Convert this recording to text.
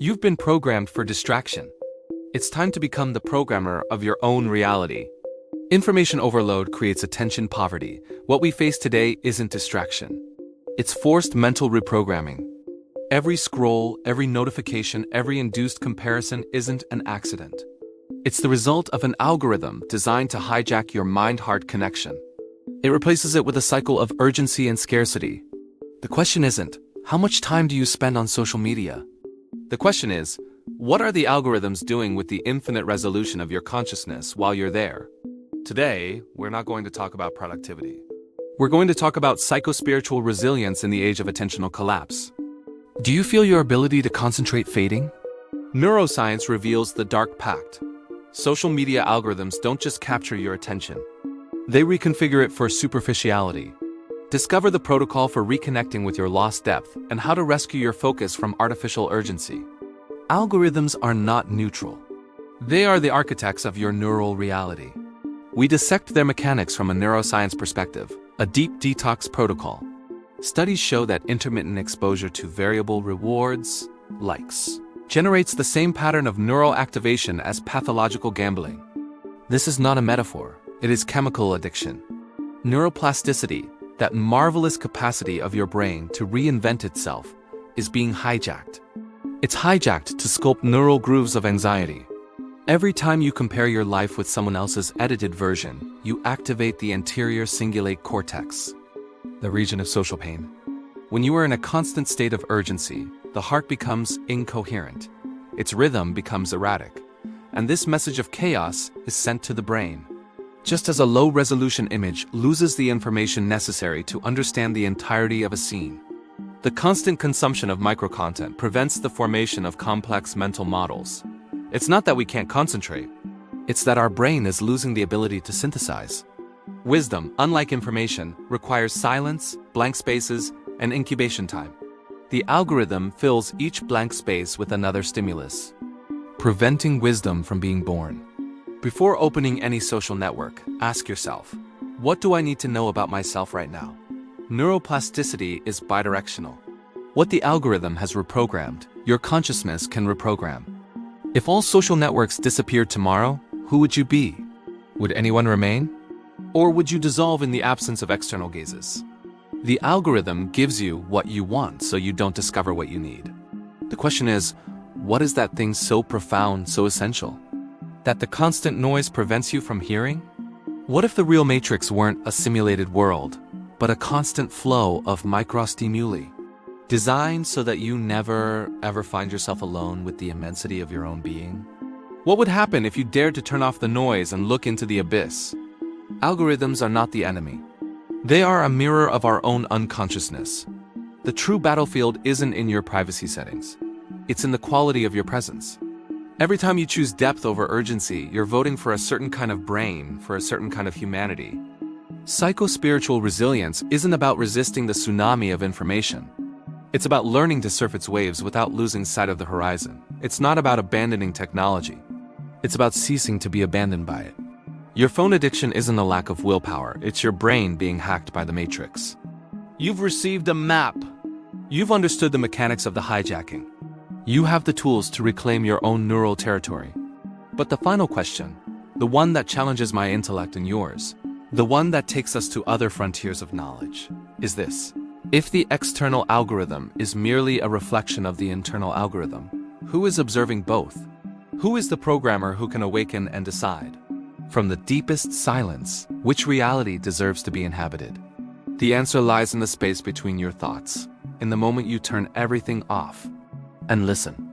You've been programmed for distraction. It's time to become the programmer of your own reality. Information overload creates attention poverty. What we face today isn't distraction. It's forced mental reprogramming. Every scroll, every notification, every induced comparison isn't an accident. It's the result of an algorithm designed to hijack your mind-heart connection. It replaces it with a cycle of urgency and scarcity. The question isn't, how much time do you spend on social media? The question is, what are the algorithms doing with the infinite resolution of your consciousness while you're there? Today, we're not going to talk about productivity. We're going to talk about psychospiritual resilience in the age of attentional collapse. Do you feel your ability to concentrate fading? Neuroscience reveals the dark pact. Social media algorithms don't just capture your attention. They reconfigure it for superficiality. Discover the protocol for reconnecting with your lost depth and how to rescue your focus from artificial urgency. Algorithms are not neutral. They are the architects of your neural reality. We dissect their mechanics from a neuroscience perspective, a deep detox protocol. Studies show that intermittent exposure to variable rewards, likes, generates the same pattern of neural activation as pathological gambling. This is not a metaphor, it is chemical addiction. Neuroplasticity, that marvelous capacity of your brain to reinvent itself, is being hijacked. It's hijacked to sculpt neural grooves of anxiety. Every time you compare your life with someone else's edited version, you activate the anterior cingulate cortex, the region of social pain. When you are in a constant state of urgency, the heart becomes incoherent. Its rhythm becomes erratic. And this message of chaos is sent to the brain. Just as a low-resolution image loses the information necessary to understand the entirety of a scene, the constant consumption of microcontent prevents the formation of complex mental models. It's not that we can't concentrate. It's that our brain is losing the ability to synthesize. Wisdom, unlike information, requires silence, blank spaces, and incubation time. The algorithm fills each blank space with another stimulus, preventing wisdom from being born. Before opening any social network, ask yourself, what do I need to know about myself right now? Neuroplasticity is bidirectional. What the algorithm has reprogrammed, your consciousness can reprogram. If all social networks disappeared tomorrow, who would you be? Would anyone remain? Or would you dissolve in the absence of external gazes? The algorithm gives you what you want so you don't discover what you need. The question is, what is that thing so profound, so essential, that the constant noise prevents you from hearing? What if the real matrix weren't a simulated world, but a constant flow of microstimuli, designed so that you never, ever find yourself alone with the immensity of your own being? What would happen if you dared to turn off the noise and look into the abyss? Algorithms are not the enemy. They are a mirror of our own unconsciousness. The true battlefield isn't in your privacy settings. It's in the quality of your presence. Every time you choose depth over urgency, you're voting for a certain kind of brain, for a certain kind of humanity. Psychospiritual resilience isn't about resisting the tsunami of information. It's about learning to surf its waves without losing sight of the horizon. It's not about abandoning technology. It's about ceasing to be abandoned by it. Your phone addiction isn't a lack of willpower, it's your brain being hacked by the matrix. You've received a map. You've understood the mechanics of the hijacking. You have the tools to reclaim your own neural territory. But the final question, the one that challenges my intellect and yours, the one that takes us to other frontiers of knowledge, is this. If the external algorithm is merely a reflection of the internal algorithm, who is observing both? Who is the programmer who can awaken and decide, from the deepest silence, which reality deserves to be inhabited? The answer lies in the space between your thoughts, in the moment you turn everything off and listen.